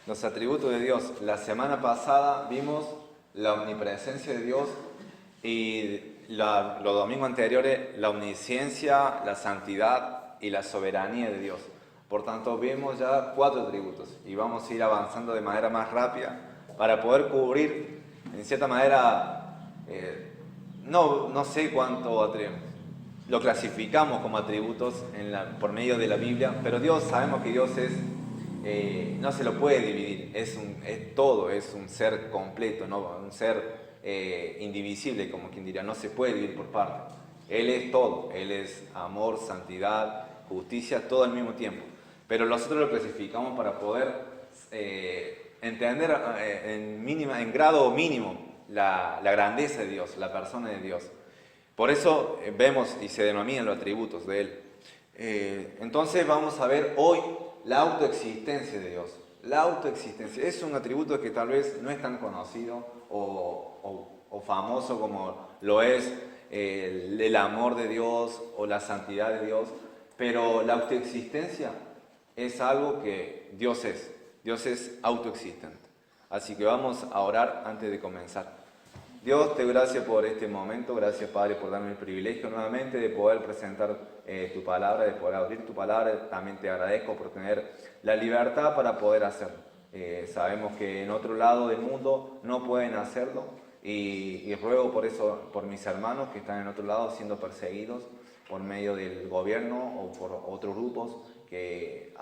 Los atributos de Dios. La semana pasada vimos la omnipresencia de Dios y los domingos anteriores la omnisciencia, la santidad y la soberanía de Dios. Por tanto, vimos ya 4 atributos y vamos a ir avanzando de manera más rápida para poder cubrir, en cierta manera, no sé cuánto lo clasificamos como atributos por medio de la Biblia, pero sabemos que Dios no se lo puede dividir, es todo, es un ser completo, ¿no? Un ser indivisible, como quien diría, no se puede dividir por partes. Él es todo, Él es amor, santidad, justicia, todo al mismo tiempo. Pero nosotros lo clasificamos para poder entender en grado mínimo la grandeza de Dios, la persona de Dios. Por eso vemos y se denominan los atributos de Él. Entonces vamos a ver hoy la autoexistencia de Dios. La autoexistencia es un atributo que tal vez no es tan conocido o famoso como lo es el amor de Dios o la santidad de Dios, pero la autoexistencia es algo que Dios es autoexistente. Así que vamos a orar antes de comenzar. Dios, te doy gracias por este momento, gracias Padre por darme el privilegio nuevamente de poder presentar tu palabra, de poder abrir tu palabra. También te agradezco por tener la libertad para poder hacerlo. Sabemos que en otro lado del mundo no pueden hacerlo y ruego por eso, por mis hermanos que están en otro lado siendo perseguidos por medio del gobierno o por otros grupos que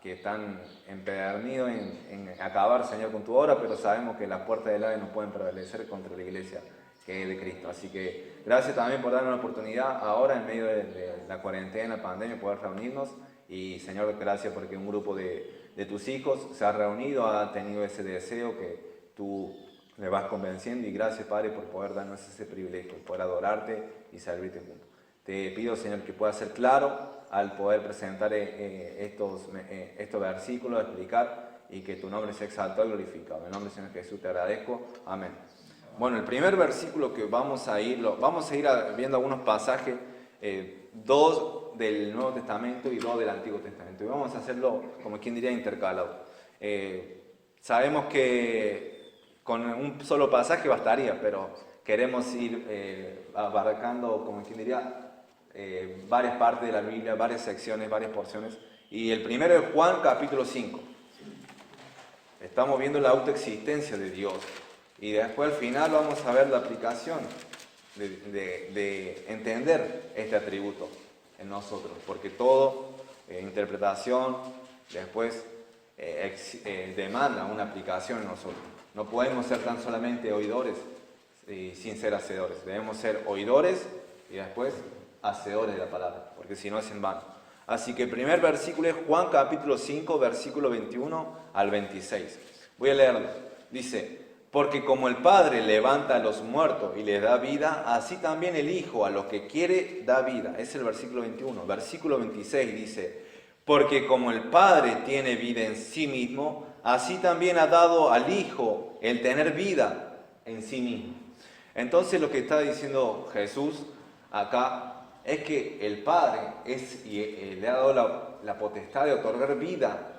están empedernidos en acabar, Señor, con tu obra, pero sabemos que las puertas del Hades no pueden prevalecer contra la iglesia que es de Cristo. Así que gracias también por darnos la oportunidad ahora, en medio de la cuarentena, la pandemia, poder reunirnos. Y Señor, gracias porque un grupo de tus hijos se ha reunido, ha tenido ese deseo que tú le vas convenciendo. Y gracias, Padre, por poder darnos ese privilegio, poder adorarte y servirte juntos. Te pido, Señor, que pueda ser claro al poder presentar estos versículos, explicar y que tu nombre sea exaltado y glorificado. En el nombre del Señor Jesús te agradezco. Amén. Bueno, el primer versículo que vamos a ir viendo algunos pasajes, 2 del Nuevo Testamento y 2 del Antiguo Testamento. Y vamos a hacerlo, como quien diría, intercalado. Sabemos que con un solo pasaje bastaría, pero queremos ir abarcando, como quien diría, varias partes de la Biblia, varias secciones, varias porciones. Y el primero es Juan capítulo 5. Estamos viendo la autoexistencia de Dios. Y después al final vamos a ver la aplicación de entender este atributo en nosotros. Porque todo, interpretación, después demanda una aplicación en nosotros. No podemos ser tan solamente oidores sin ser hacedores. Debemos ser oidores y después hacedores de la palabra, porque si no es en vano. Así que el primer versículo es Juan capítulo 5, versículo 21 al 26. Voy a leerlo. Dice: porque como el Padre levanta a los muertos y les da vida, así también el Hijo a los que quiere da vida. Es el versículo 21. Versículo 26 dice: porque como el Padre tiene vida en sí mismo, así también ha dado al Hijo el tener vida en sí mismo. Entonces lo que está diciendo Jesús acá es que el Padre le ha dado la potestad de otorgar vida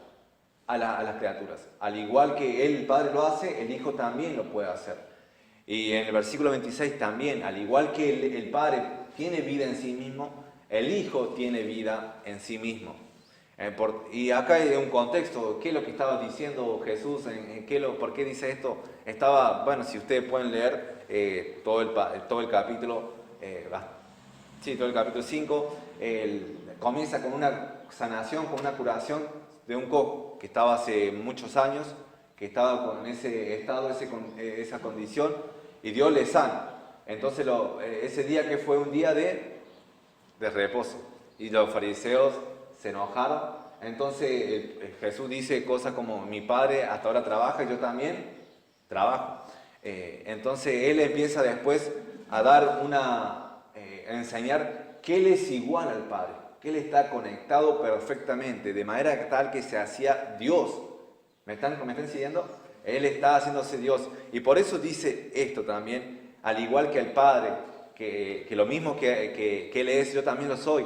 a las criaturas. Al igual que el Padre lo hace, el Hijo también lo puede hacer. Y en el versículo 26 también, al igual que el Padre tiene vida en sí mismo, el Hijo tiene vida en sí mismo. Y acá hay un contexto. ¿Qué es lo que estaba diciendo Jesús? ¿Por qué dice esto? Si ustedes pueden leer todo el capítulo, todo el capítulo 5, comienza con una sanación, con una curación de un cojo que estaba hace muchos años, que estaba con ese estado, esa condición, y Dios le sana. Entonces ese día que fue un día de reposo, y los fariseos se enojaron. Entonces Jesús dice cosas como: mi Padre hasta ahora trabaja y yo también trabajo. Entonces Él empieza después a dar a enseñar que Él es igual al Padre, que Él está conectado perfectamente, de manera tal que se hacía Dios. ¿Me están siguiendo? Él está haciéndose Dios. Y por eso dice esto también: al igual que el Padre, que lo mismo que Él es, yo también lo soy.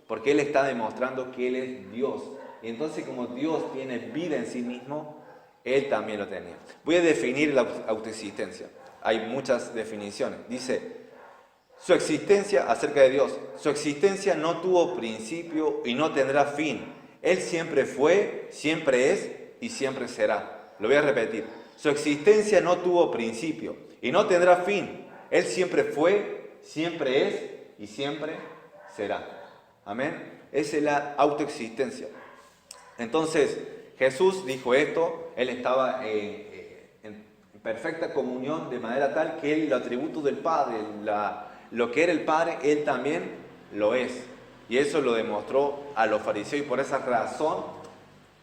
Porque Él está demostrando que Él es Dios. Y entonces, como Dios tiene vida en sí mismo, Él también lo tenía. Voy a definir la autoexistencia. Hay muchas definiciones. Dice, su existencia acerca de Dios. Su existencia no tuvo principio y no tendrá fin. Él siempre fue, siempre es y siempre será. Lo voy a repetir. Su existencia no tuvo principio y no tendrá fin. Él siempre fue, siempre es y siempre será. Amén. Esa es la autoexistencia. Entonces, Jesús dijo esto. Él estaba en perfecta comunión de manera tal que él, el atributo del Padre, lo que era el Padre, él también lo es. Y eso lo demostró a los fariseos y por esa razón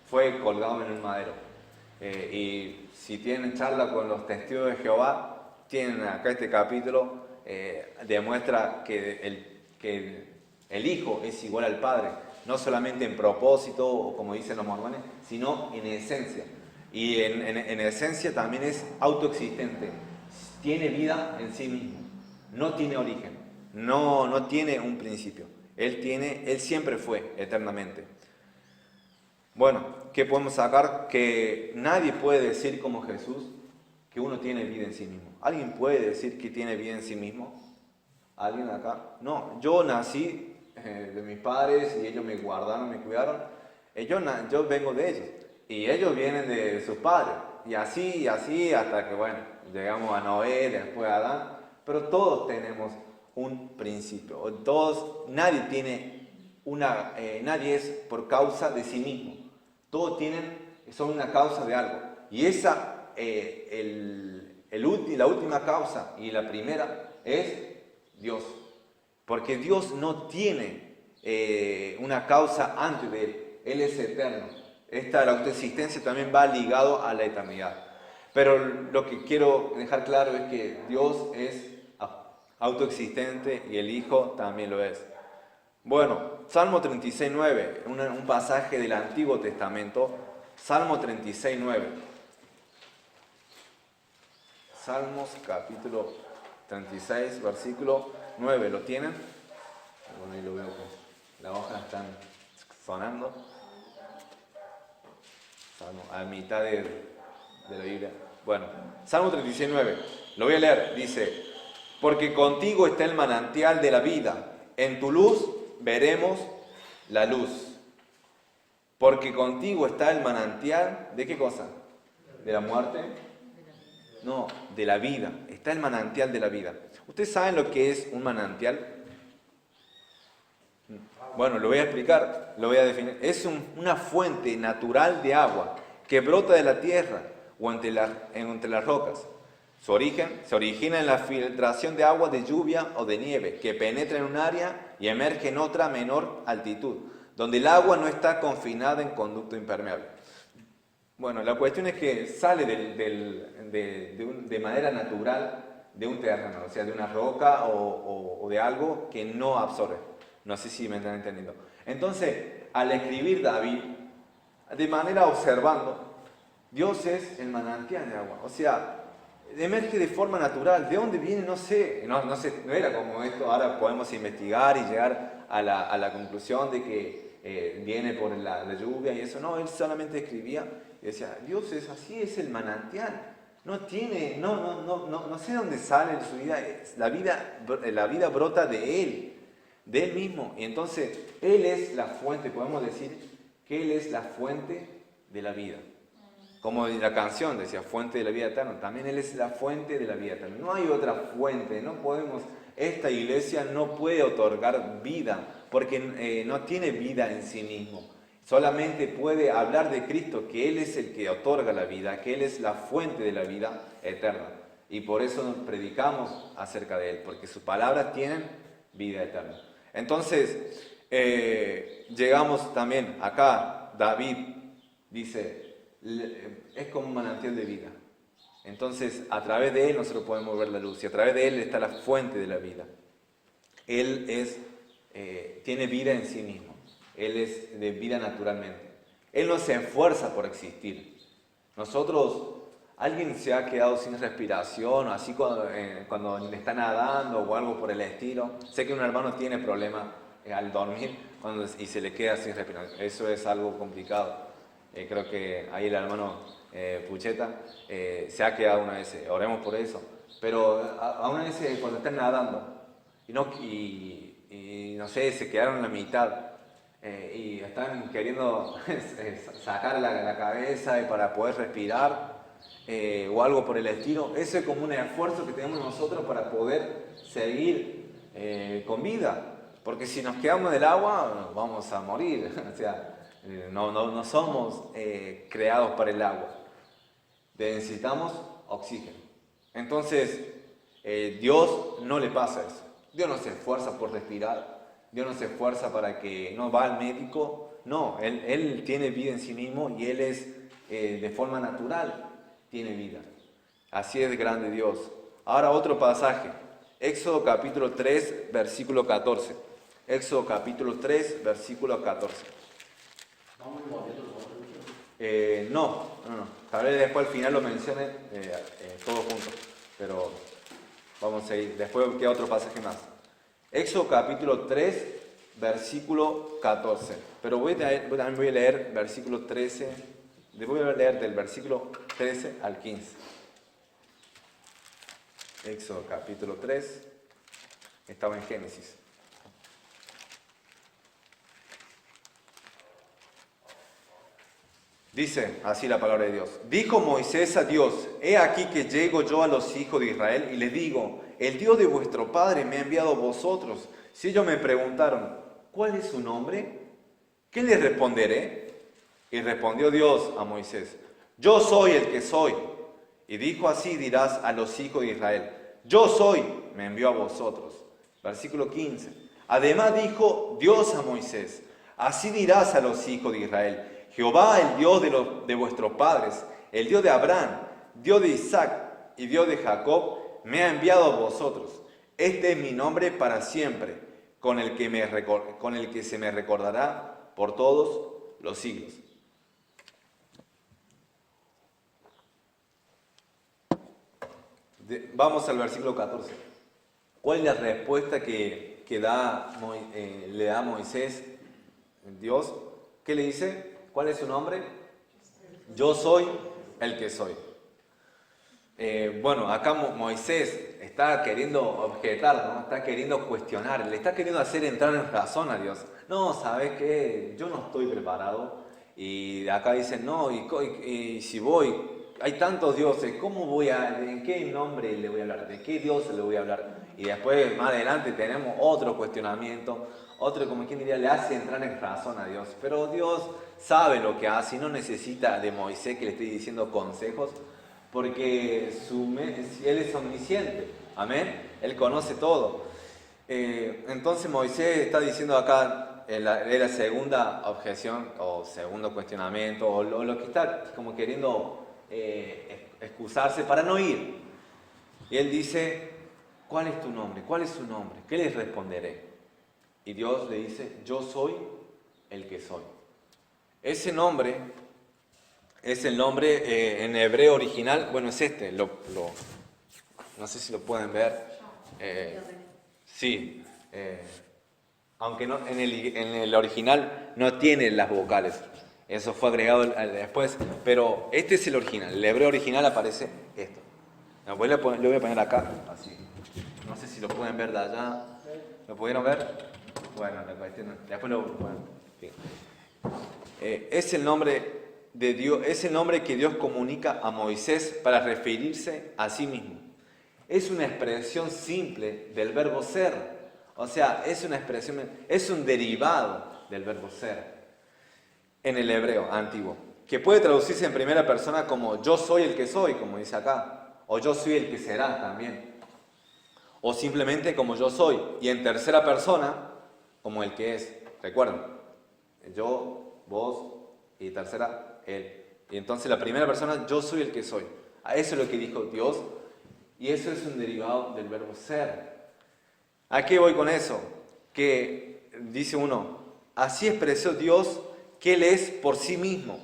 fue colgado en el madero. Y si tienen charla con los testigos de Jehová, tienen acá este capítulo, demuestra que el Hijo es igual al Padre, no solamente en propósito, o como dicen los mormones, sino en esencia. Y en esencia también es autoexistente, tiene vida en sí mismo, no tiene origen, no tiene un principio. Él siempre fue eternamente. Bueno, ¿qué podemos sacar? Que nadie puede decir como Jesús que uno tiene vida en sí mismo. ¿Alguien puede decir que tiene vida en sí mismo? ¿Alguien acá? No, yo nací de mis padres y ellos me guardaron, me cuidaron. Yo vengo de ellos y ellos vienen de sus padres. Y así hasta que, bueno, llegamos a Noé, después a Adán. Pero todos tenemos un principio. Nadie es por causa de sí mismo. Todos son una causa de algo. Y la última causa y la primera es Dios. Porque Dios no tiene una causa antes de Él. Él es eterno. La autoexistencia también va ligado a la eternidad. Pero lo que quiero dejar claro es que Dios es autoexistente y el Hijo también lo es. Bueno, Salmo 36:9, un pasaje del Antiguo Testamento. Salmo 36:9. Salmos capítulo 36, versículo 9. ¿Lo tienen? Bueno, ahí lo veo que las hojas están sonando. Salmo, a mitad de la Biblia. Bueno, Salmo 36:9. Lo voy a leer. Dice, porque contigo está el manantial de la vida. En tu luz veremos la luz. Porque contigo está el manantial, ¿de qué cosa? ¿De la muerte? No, de la vida. Está el manantial de la vida. ¿Ustedes saben lo que es un manantial? Bueno, lo voy a explicar, lo voy a definir. Es una fuente natural de agua que brota de la tierra o entre las rocas. Se origina en la filtración de agua de lluvia o de nieve que penetra en un área y emerge en otra a menor altitud, donde el agua no está confinada en conducto impermeable. Bueno, la cuestión es que sale de manera natural de un terreno, o sea, de una roca o de algo que no absorbe. No sé si me están entendiendo. Entonces, al escribir David, de manera observando, Dios es el manantial de agua. O sea, emerge de forma natural. ¿De dónde viene? No sé. No era como esto. Ahora podemos investigar y llegar a la conclusión de que viene por la lluvia y eso. No, él solamente escribía y decía, Dios es así, es el manantial. No sé dónde sale su vida. La vida brota de él mismo. Y entonces, Él es la fuente, podemos decir que Él es la fuente de la vida. Como la canción decía, fuente de la vida eterna. También Él es la fuente de la vida eterna. No hay otra fuente, esta iglesia no puede otorgar vida, porque no tiene vida en sí mismo. Solamente puede hablar de Cristo, que Él es el que otorga la vida, que Él es la fuente de la vida eterna. Y por eso nos predicamos acerca de Él, porque sus palabras tienen vida eterna. Entonces, llegamos también acá, David dice, es como un manantial de vida. Entonces, a través de Él nosotros podemos ver la luz y a través de Él está la fuente de la vida. Él tiene vida en sí mismo. Él es de vida naturalmente. Él no se esfuerza por existir. Alguien se ha quedado sin respiración, o así cuando le está nadando o algo por el estilo. Sé que un hermano tiene problemas al dormir y se le queda sin respiración. Eso es algo complicado. Creo que ahí el hermano Pucheta se ha quedado una vez, oremos por eso. Pero a una vez cuando están nadando y no sé, se quedaron en la mitad y están queriendo sacar la cabeza para poder respirar o algo por el estilo, eso es como un esfuerzo que tenemos nosotros para poder seguir con vida. Porque si nos quedamos del agua, vamos a morir. O sea, no somos creados para el agua. Necesitamos oxígeno. Entonces, Dios no le pasa eso. Dios no se esfuerza por respirar. Dios no se esfuerza para que no va al médico. No, Él tiene vida en sí mismo y Él es de forma natural, tiene vida. Así es grande Dios. Ahora otro pasaje. Éxodo capítulo 3, versículo 14. Éxodo capítulo 3, versículo 14. No. Tal vez después al final lo mencione todo junto. Pero vamos a ir. Después queda otro pasaje más. Éxodo capítulo 3, versículo 14. Pero también voy a leer versículo 13. Voy a leer del versículo 13 al 15. Éxodo capítulo 3. Estaba en Génesis. Dice así la palabra de Dios. Dijo Moisés a Dios: he aquí que llego yo a los hijos de Israel y les digo: el Dios de vuestro padre me ha enviado a vosotros. Si ellos me preguntaron: ¿cuál es su nombre? ¿Qué les responderé? Y respondió Dios a Moisés: yo soy el que soy. Y dijo: así dirás a los hijos de Israel: yo soy, me envió a vosotros. Versículo 15. Además dijo Dios a Moisés: así dirás a los hijos de Israel: Jehová, el Dios de vuestros padres, el Dios de Abraham, Dios de Isaac y Dios de Jacob, me ha enviado a vosotros. Este es mi nombre para siempre, con el que se me recordará por todos los siglos. Vamos al versículo 14. ¿Cuál es la respuesta que le da a Moisés, Dios? ¿Qué le dice? ¿Cuál es su nombre? Yo soy el que soy. Bueno, acá Moisés está queriendo objetar, ¿no? Está queriendo cuestionar, le está queriendo hacer entrar en razón a Dios. No, ¿sabes qué? Yo no estoy preparado. Y acá dicen, no, y si voy, hay tantos dioses, ¿en qué nombre le voy a hablar? ¿De qué Dios le voy a hablar? Y después, más adelante, tenemos otro cuestionamiento, otro, como quien diría, le hace entrar en razón a Dios. Pero Dios sabe lo que hace y no necesita de Moisés que le esté diciendo consejos, porque Él es omnisciente, amén, Él conoce todo. Entonces Moisés está diciendo acá, la segunda objeción o segundo cuestionamiento, o lo que está como queriendo excusarse para no ir. Y él dice: ¿cuál es tu nombre? ¿Cuál es su nombre? ¿Qué les responderé? Y Dios le dice: yo soy el que soy. Ese nombre es el nombre en hebreo original, bueno, es este, no sé si lo pueden ver. Sí, aunque no, en el original no tiene las vocales, eso fue agregado después, pero este es el original, el hebreo original aparece esto. Lo voy a poner acá, así. No sé si lo pueden ver de allá. ¿Lo pudieron ver? Bueno, después lo pueden. Es el nombre de Dios, es el nombre que Dios comunica a Moisés para referirse a sí mismo. Es una expresión simple del verbo ser. O sea, es un derivado del verbo ser en el hebreo antiguo, que puede traducirse en primera persona como yo soy el que soy, como dice acá, o yo soy el que será también, o simplemente como yo soy, y en tercera persona como el que es. Recuerden, yo, vos, y tercera, él. Y entonces la primera persona, yo soy el que soy. A eso es lo que dijo Dios, y eso es un derivado del verbo ser. ¿A qué voy con eso? Que dice uno: así expresó Dios que Él es por sí mismo.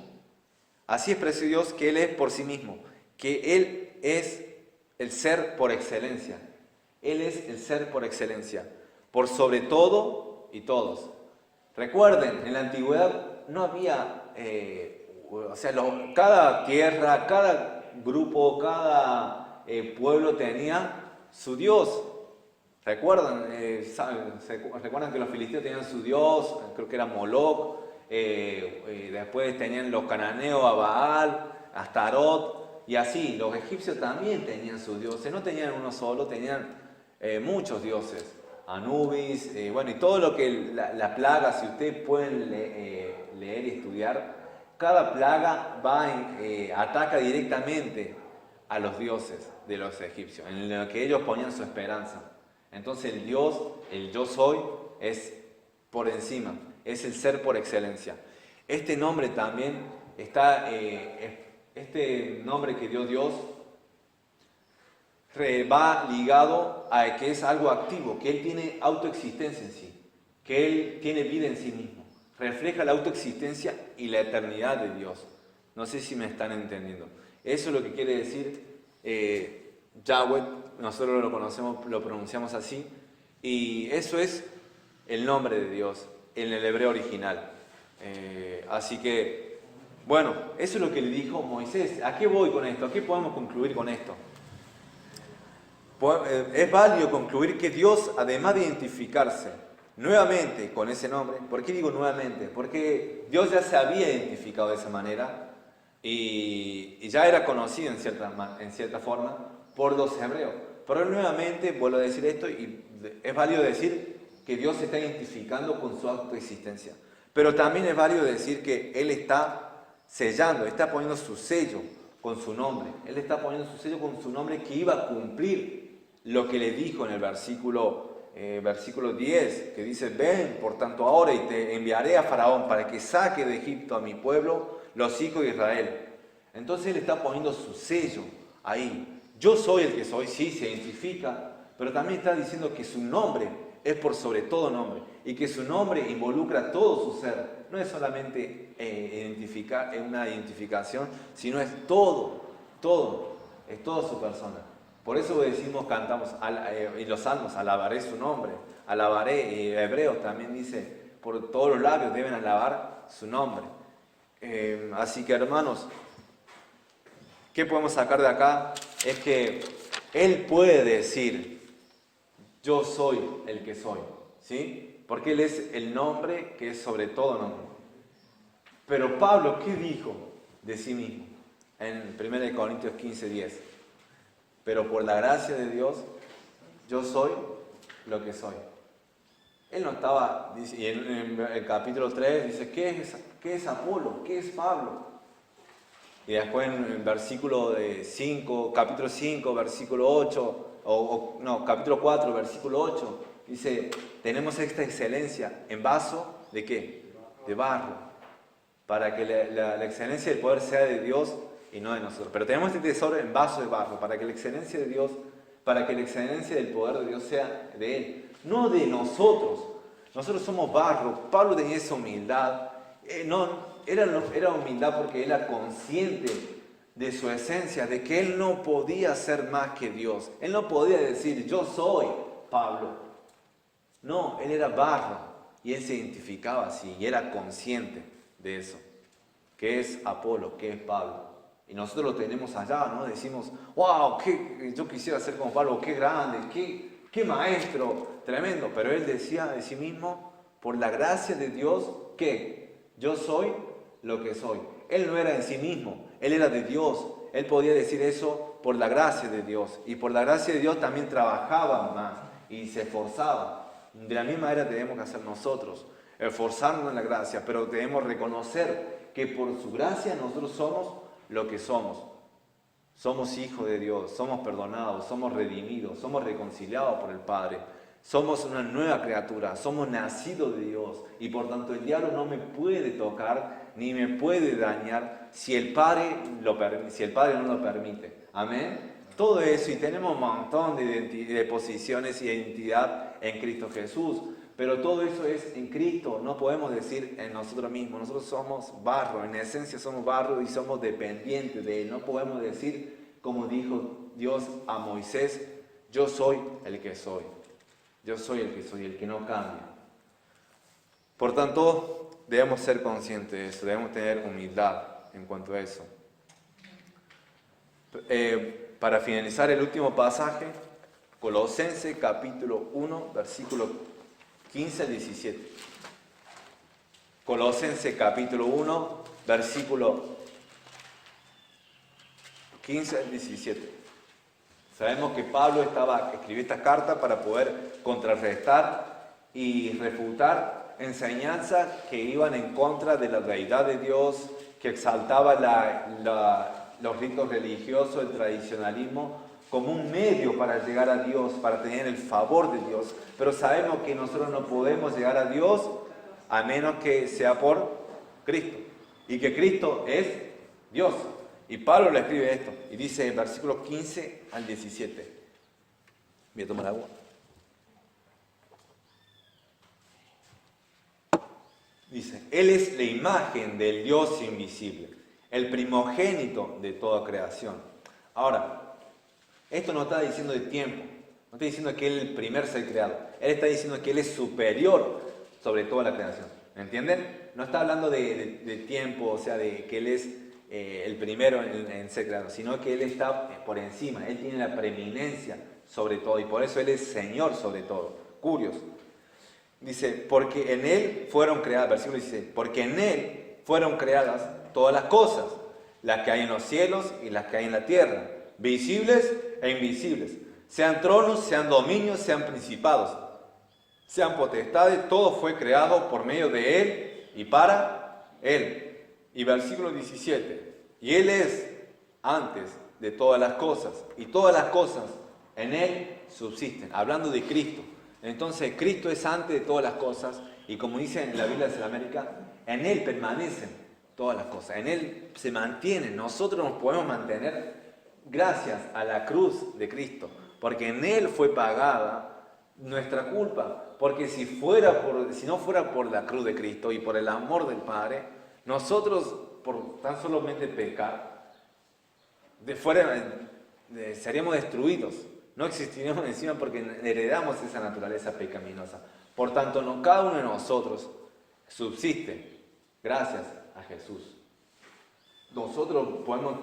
Así expresó Dios que Él es por sí mismo. Que Él es el ser por excelencia. Él es el ser por excelencia. Por sobre todo y todos. Recuerden, en la antigüedad no había o sea, cada tierra, cada grupo, cada pueblo tenía su Dios. ¿Recuerdan? ¿Recuerdan que los filisteos tenían su Dios? Creo que era Moloc. Después tenían los cananeos a Baal, a Astarot, y así. Los egipcios también tenían sus dioses. No tenían uno solo, tenían muchos dioses. Anubis, bueno, y todo lo que la plaga, si ustedes pueden leer y estudiar, cada plaga ataca directamente a los dioses de los egipcios, en lo que ellos ponían su esperanza. Entonces el Dios, el yo soy, es por encima, es el ser por excelencia. Este nombre también está, este nombre que dio Dios, va ligado a que es algo activo, que Él tiene autoexistencia en sí, que Él tiene vida en sí mismo. Refleja la autoexistencia y la eternidad de Dios. No sé si me están entendiendo. Eso es lo que quiere decir Yahweh. Nosotros lo conocemos, lo pronunciamos así. Y eso es el nombre de Dios en el hebreo original. Así que, bueno, eso es lo que le dijo Moisés. ¿A qué voy con esto? ¿A qué podemos concluir con esto? Es válido concluir que Dios, además de identificarse nuevamente con ese nombre, ¿por qué digo nuevamente? Porque Dios ya se había identificado de esa manera y ya era conocido en cierta forma por los hebreos. Pero nuevamente vuelvo a decir esto y es válido decir que Dios se está identificando con su autoexistencia. Pero también es válido decir que Él está sellando, está poniendo su sello con su nombre. Él está poniendo su sello con su nombre que iba a cumplir lo que le dijo en el versículo 10, que dice: ven, por tanto, ahora y te enviaré a Faraón para que saque de Egipto a mi pueblo, los hijos de Israel. Entonces Él está poniendo su sello ahí. Yo soy el que soy, sí, se identifica, pero también está diciendo que su nombre es por sobre todo nombre y que su nombre involucra todo su ser. No es solamente una identificación, sino es todo, es toda su persona. Por eso decimos, cantamos, y los salmos, alabaré su nombre, alabaré, y Hebreos también dice, por todos los labios deben alabar su nombre. Así que, hermanos, ¿qué podemos sacar de acá? Es que Él puede decir: yo soy el que soy, ¿sí? Porque Él es el nombre que es sobre todo nombre. Pero Pablo, ¿qué dijo de sí mismo? En 1 Corintios 15:10. Pero por la gracia de Dios, yo soy lo que soy. Él no estaba, y en el capítulo 3 dice: ¿qué es Apolo? ¿Qué es Pablo? Y después en el versículo 5, capítulo 5, versículo 8, capítulo 4, versículo 8, dice: tenemos esta excelencia en vaso ¿de qué? De barro, para que la excelencia del poder sea de Dios y no de nosotros. Pero tenemos este tesoro en vaso de barro, para que la excelencia de Dios, para que la excelencia del poder de Dios sea de Él, no de nosotros. Nosotros somos barro. Pablo tenía esa humildad. Era humildad porque él era consciente de su esencia, de que él no podía ser más que Dios. Él no podía decir: yo soy Pablo. No, él era barro y él se identificaba así y era consciente de eso. ¿Qué es Apolo? ¿Qué es Pablo? Y nosotros lo tenemos allá, ¿no? Decimos: wow, yo quisiera ser como Pablo, qué grande, qué maestro, tremendo. Pero él decía de sí mismo: por la gracia de Dios, ¿qué? Yo soy lo que soy. Él no era en sí mismo, él era de Dios. Él podía decir eso por la gracia de Dios. Y por la gracia de Dios también trabajaba más y se esforzaba. De la misma manera tenemos que hacer nosotros, esforzarnos en la gracia, pero debemos reconocer que por su gracia nosotros somos lo que somos. Somos hijos de Dios, somos perdonados, somos redimidos, somos reconciliados por el Padre. Somos una nueva criatura, somos nacidos de Dios y por tanto el diablo no me puede tocar ni me puede dañar si el Padre no lo permite. Amén. Todo eso, y tenemos un montón de posiciones y de identidad en Cristo Jesús, pero todo eso es en Cristo. No podemos decir en nosotros mismos. Nosotros somos barro, en esencia somos barro y somos dependientes de Él. No podemos decir, como dijo Dios a Moisés: yo soy el que soy. Yo soy el que soy, el que no cambia. Por tanto, debemos ser conscientes de eso, debemos tener humildad en cuanto a eso. Para finalizar el último pasaje, Colosenses capítulo 1, versículo 15 al 17. Colosenses capítulo 1, versículo 15 al 17. Sabemos que Pablo escribió esta carta para poder contrarrestar y refutar enseñanzas que iban en contra de la deidad de Dios, que exaltaba los ritos religiosos, el tradicionalismo, como un medio para llegar a Dios, para tener el favor de Dios. Pero sabemos que nosotros no podemos llegar a Dios a menos que sea por Cristo. Y que Cristo es Dios. Y Pablo le escribe esto. Y dice, versículos 15 al 17. Voy a tomar agua. Dice, Él es la imagen del Dios invisible, el primogénito de toda creación. Ahora, esto no está diciendo de tiempo, no está diciendo que Él es el primer ser creado. Él está diciendo que Él es superior sobre toda la creación. ¿Me entienden? No está hablando de tiempo, o sea, de que Él es el primero en ser creado, sino que Él está por encima. Él tiene la preeminencia sobre todo y por eso Él es Señor sobre todo. Curioso. Dice, porque en Él fueron creadas, versículo 16, porque en Él fueron creadas todas las cosas, las que hay en los cielos y las que hay en la tierra, visibles e invisibles, sean tronos, sean dominios, sean principados, sean potestades, todo fue creado por medio de Él y para Él. Y versículo 17, y Él es antes de todas las cosas, y todas las cosas en Él subsisten, hablando de Cristo. Entonces Cristo es antes de todas las cosas y como dice en la Biblia de Sudamérica, en Él permanecen todas las cosas, en Él se mantienen. Nosotros nos podemos mantener gracias a la cruz de Cristo, porque en Él fue pagada nuestra culpa, porque si no fuera por la cruz de Cristo y por el amor del Padre, nosotros por tan solamente pecar seríamos destruidos. No existiríamos encima porque heredamos esa naturaleza pecaminosa. Por tanto, cada uno de nosotros subsiste gracias a Jesús. Nosotros podemos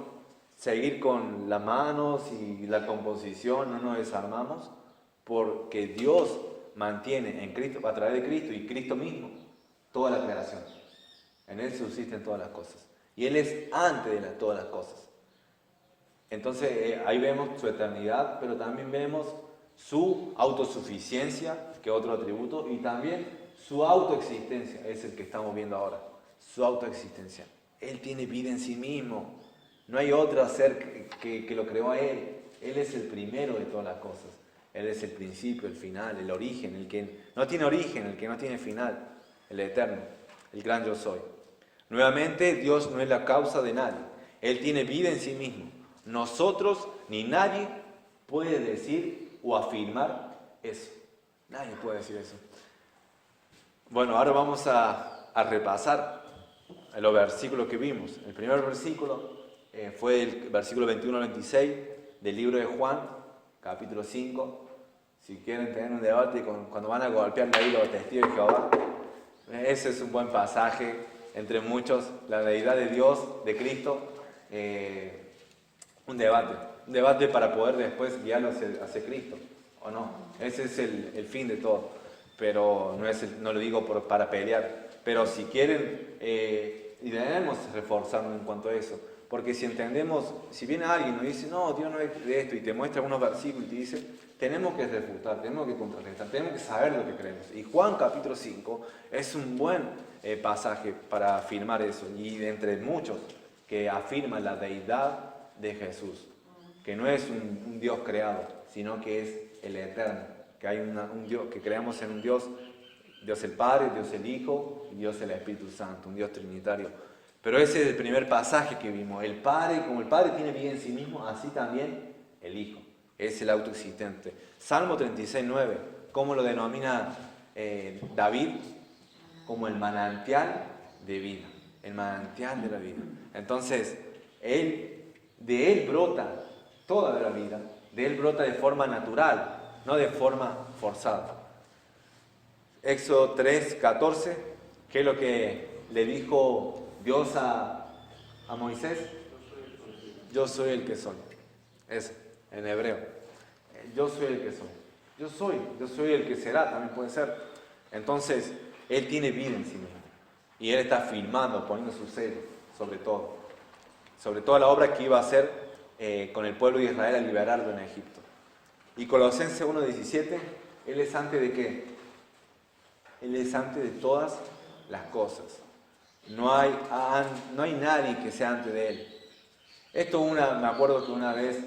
seguir con las manos y la composición, no nos desarmamos, porque Dios mantiene en Cristo, a través de Cristo y Cristo mismo, toda la creación. En Él subsisten todas las cosas. Y Él es antes de todas las cosas. Entonces ahí vemos su eternidad, pero también vemos su autosuficiencia, que es otro atributo, y también su autoexistencia, es el que estamos viendo ahora, su autoexistencia. Él tiene vida en sí mismo, no hay otro ser que lo creó a Él. Él es el primero de todas las cosas, Él es el principio, el final, el origen, el que no tiene origen, el que no tiene final, el eterno, el gran yo soy. Nuevamente, Dios no es la causa de nadie, Él tiene vida en sí mismo. Nosotros ni nadie puede decir o afirmar eso. Nadie puede decir eso. Bueno, ahora vamos a repasar los versículos que vimos. El primer versículo fue el versículo 21 al 26 del libro de Juan, capítulo 5. Si quieren tener un debate cuando van a golpear ahí los testigos de Jehová, ese es un buen pasaje entre muchos, la deidad de Dios, de Cristo. Un debate para poder después guiarlo hacia Cristo, ¿o no? Ese es el fin de todo, pero no lo digo para pelear, pero si quieren, y debemos reforzarnos en cuanto a eso, porque si entendemos, si viene alguien y nos dice, no, Dios no es de esto, y te muestra unos versículos y te dice, tenemos que refutar, tenemos que contrarrestar, tenemos que saber lo que creemos. Y Juan capítulo 5 es un buen pasaje para afirmar eso, y de entre muchos que afirman la deidad de Jesús, que no es un Dios creado, sino que es el eterno, que hay un Dios, que creamos en un Dios el Padre, Dios el Hijo y Dios el Espíritu Santo, un Dios trinitario. Pero ese es el primer pasaje que vimos. El Padre, como el Padre tiene vida en sí mismo, así también el Hijo, es el autoexistente. Salmo 36:9, ¿cómo lo denomina David? Como el manantial de vida, el manantial de la vida. Entonces, de Él brota toda la vida, de Él brota de forma natural, no de forma forzada. Éxodo 3:14, ¿qué es lo que le dijo Dios a a Moisés? Yo soy el que soy. Eso, en hebreo. Yo soy el que soy. Yo soy el que será, también puede ser. Entonces, Él tiene vida en sí mismo. Y Él está firmando, poniendo su sello sobre todo. Sobre toda la obra que iba a hacer con el pueblo de Israel al liberarlo en Egipto. Y Colosenses 1:17, Él es antes de ¿qué? Él es antes de todas las cosas. No hay nadie que sea antes de Él. Me acuerdo que una vez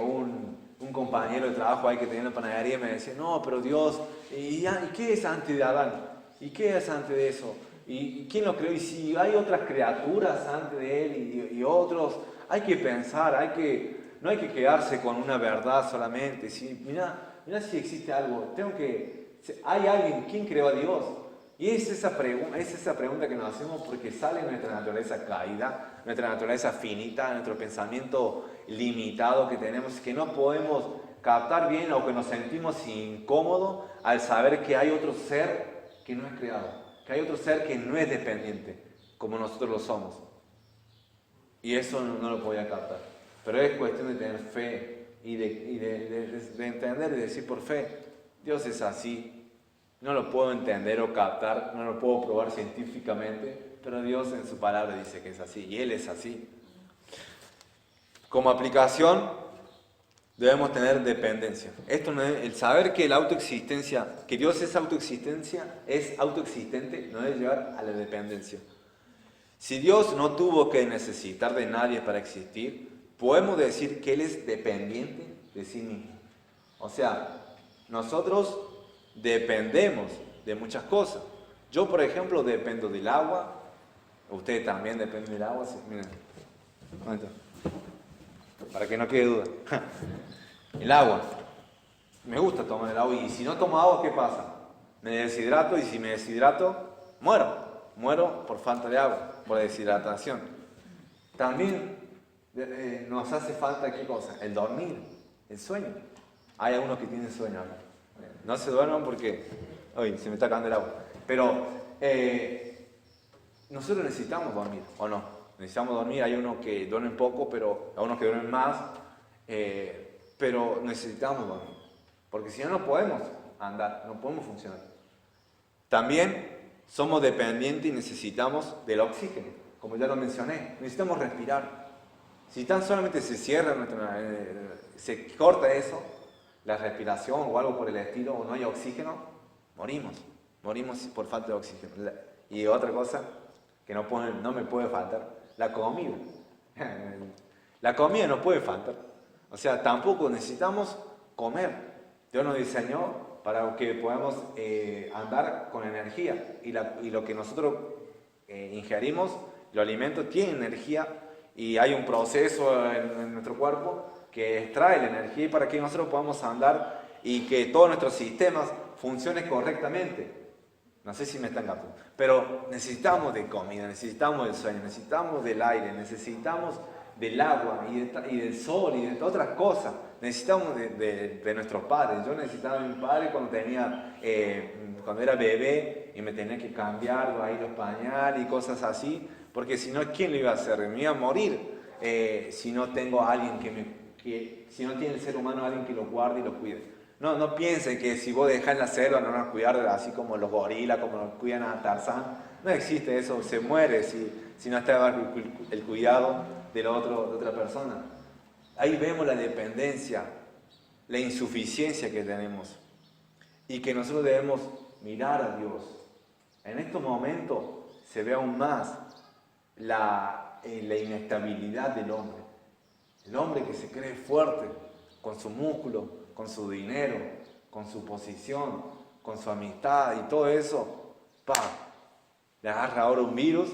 un compañero de trabajo ahí que tenía en la panadería me decía, no, pero Dios, ¿y qué es antes de Adán? ¿Y qué es antes de eso? ¿Y quién lo creó? Y si hay otras criaturas antes de Él y otros, hay que pensar, no hay que quedarse con una verdad solamente. Mira si existe algo, hay alguien, ¿quién creó a Dios? Y es esa pregunta que nos hacemos porque sale nuestra naturaleza caída, nuestra naturaleza finita, nuestro pensamiento limitado que tenemos, que no podemos captar bien o que nos sentimos incómodos al saber que hay otro ser que no es creado, que hay otro ser que no es dependiente, como nosotros lo somos. Y eso no lo podía captar. Pero es cuestión de tener fe y de entender y decir por fe, Dios es así. No lo puedo entender o captar, no lo puedo probar científicamente, pero Dios en su palabra dice que es así, y Él es así. Como aplicación, debemos tener dependencia. Esto no es, el saber que que Dios es autoexistente, no debe llevar a la dependencia. Si Dios no tuvo que necesitar de nadie para existir, podemos decir que Él es dependiente de sí mismo. O sea, nosotros dependemos de muchas cosas. Yo, por ejemplo, dependo del agua. Ustedes también dependen del agua. Sí, miren. Para que no quede duda. El agua. Me gusta tomar el agua. Y si no tomo agua, ¿qué pasa? Me deshidrato y si me deshidrato, muero. Muero por falta de agua, por deshidratación. También nos hace falta, ¿qué cosa? El dormir, el sueño. Hay algunos que tienen sueño acá. No se duerman porque hoy se me está acabando el agua. Pero nosotros necesitamos dormir, ¿o no? Necesitamos dormir. Hay unos que duermen poco, pero hay unos que duermen más. Pero necesitamos dormir. Porque si no, no podemos andar, no podemos funcionar. También somos dependientes y necesitamos del oxígeno. Como ya lo mencioné, necesitamos respirar. Si tan solamente se cierra, se corta eso, la respiración o algo por el estilo, o no hay oxígeno, morimos por falta de oxígeno. Y otra cosa que no me puede faltar, la comida. La comida no puede faltar. O sea, tampoco necesitamos comer. Dios nos diseñó para que podamos andar con energía. Y lo que nosotros ingerimos, los alimentos, tienen energía y hay un proceso en nuestro cuerpo que extrae la energía para que nosotros podamos andar y que todos nuestros sistemas funcionen correctamente. No sé si me están captando, pero necesitamos de comida, necesitamos del sueño, necesitamos del aire, necesitamos del agua y del sol y de otras cosas. Necesitamos de nuestros padres. Yo necesitaba de mi padre cuando era bebé y me tenía que cambiar ahí los pañales y cosas así, porque si no, ¿quién lo iba a hacer? Me iba a morir si no tengo a alguien si no tiene el ser humano alguien que lo guarde y lo cuide. No piensen que si vos dejás en la selva no van a cuidar así como los gorilas, como los cuidan a Tarzán. No existe eso, se muere si no está el cuidado de otra persona. Ahí vemos la dependencia, la insuficiencia que tenemos y que nosotros debemos mirar a Dios. En estos momentos se ve aún más la inestabilidad del hombre. El hombre que se cree fuerte con su músculo, con su dinero, con su posición, con su amistad y todo eso, le agarra ahora un virus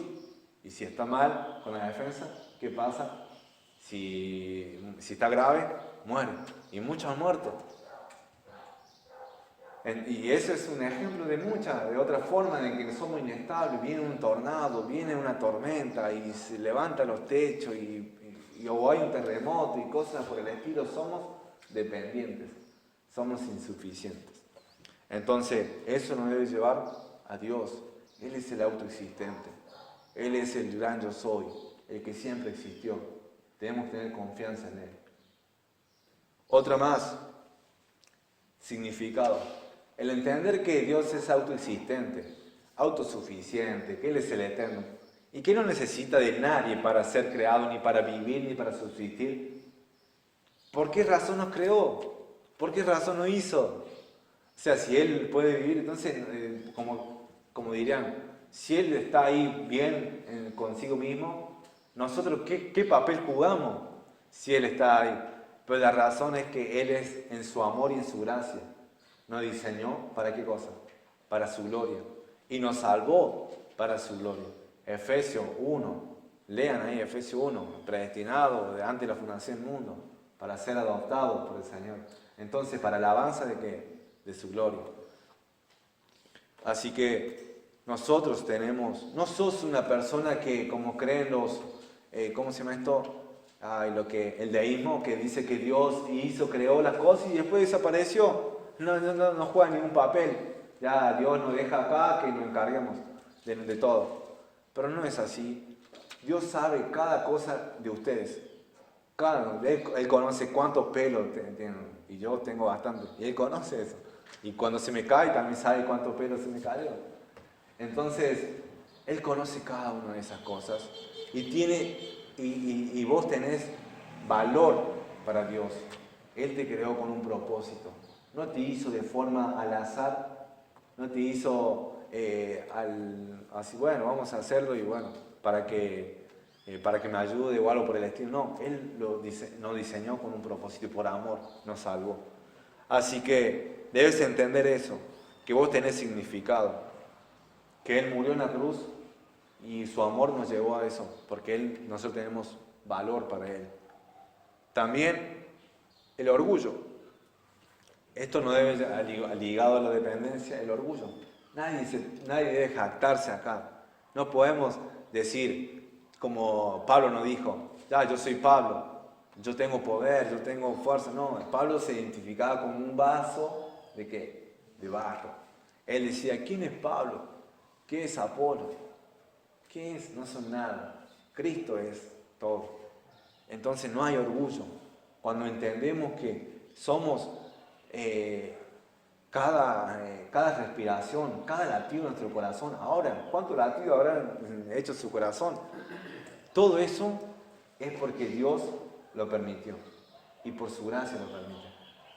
y si está mal con la defensa, ¿qué pasa? Si está grave, muere. Y muchos han muerto. Y ese es un ejemplo de otras formas en que somos inestables. Viene un tornado, viene una tormenta y se levantan los techos o hay un terremoto y cosas por el estilo. Somos dependientes, somos insuficientes. Entonces, eso nos debe llevar a Dios. Él es el autoexistente. Él es el gran yo soy. el que siempre existió. Debemos tener confianza en Él. Otra más, significado. El entender que Dios es autoexistente, autosuficiente, que Él es el eterno y que no necesita de nadie para ser creado, ni para vivir, ni para subsistir. ¿Por qué razón nos creó? ¿Por qué razón nos hizo? O sea, si Él puede vivir, entonces, como dirían, si Él está ahí bien consigo mismo, nosotros, ¿qué papel jugamos si Él está ahí? Pero la razón es que Él es en su amor y en su gracia. Nos diseñó, ¿para qué cosa? Para su gloria. Y nos salvó para su gloria. Efesios 1, lean ahí Efesios 1, predestinado de antes de la fundación del mundo, para ser adoptado por el Señor. Entonces, para la alabanza de ¿qué? De su gloria. Así que nosotros tenemos, no sos una persona que, como creen los, ¿cómo se llama esto? El deísmo, que dice que Dios creó las cosas y después desapareció. No juega ningún papel. Ya Dios nos deja acá que nos encarguemos de todo. Pero no es así. Dios sabe cada cosa de ustedes. Él conoce cuántos pelos tienen. Y yo tengo bastante. Y Él conoce eso. Y cuando se me cae, también sabe cuántos pelos se me cayó. Entonces, Él conoce cada una de esas cosas. Y vos tenés valor para Dios. Él te creó con un propósito. No te hizo de forma al azar. No te hizo así, bueno, vamos a hacerlo y bueno, para que me ayude o algo por el estilo. No, Él nos diseñó con un propósito y por amor nos salvó. Así que debes entender eso, que vos tenés significado, que Él murió en la cruz y su amor nos llevó a eso, porque nosotros tenemos valor para Él. También el orgullo. Esto no debe ligado a la dependencia, el orgullo. Nadie debe jactarse acá. No podemos decir, como Pablo nos dijo, ya, yo soy Pablo, yo tengo poder, yo tengo fuerza. No, Pablo se identificaba como un vaso ¿de qué? De barro. Él decía, ¿quién es Pablo? ¿Qué es Apolo? ¿Qué es? No son nada. Cristo es todo. Entonces no hay orgullo. Cuando entendemos que somos cada respiración, cada latido de nuestro corazón. Ahora, ¿cuántos latidos habrán hecho su corazón? Todo eso es porque Dios lo permitió y por su gracia lo permite.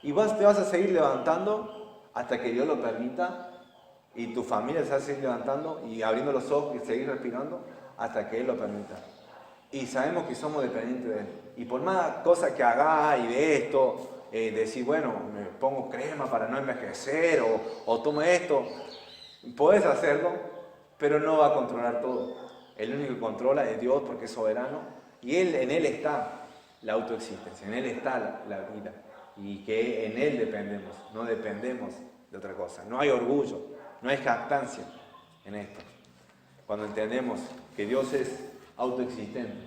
Y te vas a seguir levantando hasta que Dios lo permita, y tu familia se va a seguir levantando y abriendo los ojos y seguir respirando hasta que Él lo permita. Y sabemos que somos dependientes de Él. Y por más cosas que haga y de esto, decir, bueno, me pongo crema para no envejecer o tomo esto, podés hacerlo, pero no va a controlar todo. El único que controla es Dios, porque es soberano, y en Él está la autoexistencia, en Él está la vida, y que en Él dependemos, no dependemos de otra cosa. No hay orgullo, no hay jactancia en esto. Cuando entendemos que Dios es autoexistente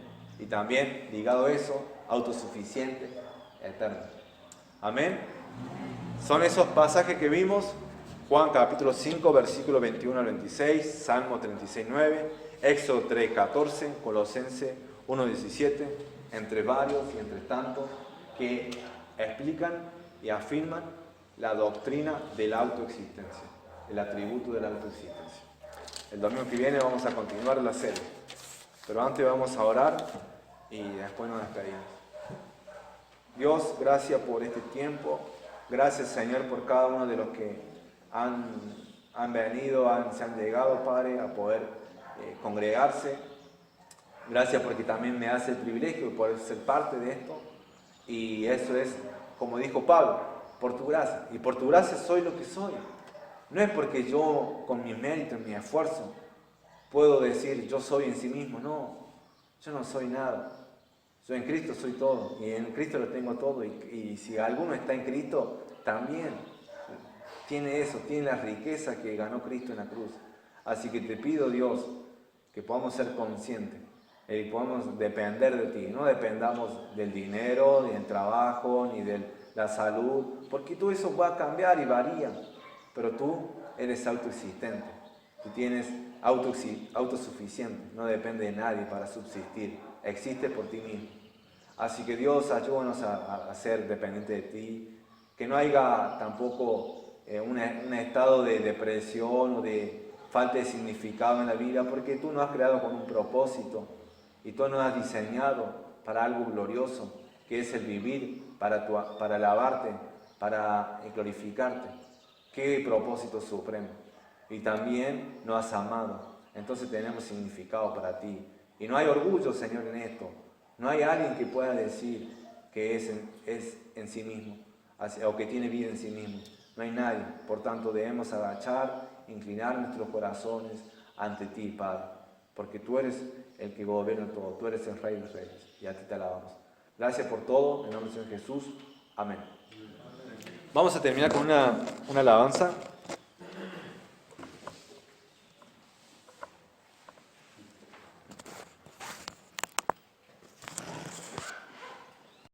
y también, ligado a eso, autosuficiente, eterno. Amén. Son esos pasajes que vimos: Juan capítulo 5, versículo 21 al 26, Salmo 36, 9, Éxodo 3, 14, Colosenses 1, 17, entre varios y entre tantos que explican y afirman la doctrina de la autoexistencia, el atributo de la autoexistencia. El domingo que viene vamos a continuar la serie, pero antes vamos a orar y después nos despedimos. Dios, gracias por este tiempo. Gracias, Señor, por cada uno de los que han venido, se han llegado, Padre, a poder congregarse. Gracias porque también me hace el privilegio de poder ser parte de esto. Y eso es, como dijo Pablo, por tu gracia. Y por tu gracia soy lo que soy. No es porque yo, con mi mérito, mi esfuerzo, puedo decir yo soy en sí mismo. No, yo no soy nada. Yo en Cristo soy todo, y en Cristo lo tengo todo, y si alguno está en Cristo, también tiene eso, tiene la riqueza que ganó Cristo en la cruz. Así que te pido, Dios, que podamos ser conscientes, y podamos depender de ti. No dependamos del dinero, ni del trabajo, ni de la salud, porque todo eso va a cambiar y varía, pero tú eres autoexistente, tú tienes autosuficiente, no depende de nadie para subsistir. existe por ti mismo. Así que Dios, ayúdanos a ser dependientes de ti, que no haya tampoco un estado de depresión o de falta de significado en la vida, porque tú nos has creado con un propósito y tú nos has diseñado para algo glorioso, que es el vivir para alabarte, para glorificarte. Qué propósito supremo. Y también nos has amado, entonces tenemos significado para ti. Y no hay orgullo, Señor, en esto. No hay alguien que pueda decir que es en sí mismo, o que tiene vida en sí mismo. No hay nadie. Por tanto, debemos agachar, inclinar nuestros corazones ante ti, Padre. Porque tú eres el que gobierna todo. Tú eres el Rey de los Reyes. Y a ti te alabamos. Gracias por todo. En nombre del Señor Jesús. Amén. Vamos a terminar con una alabanza.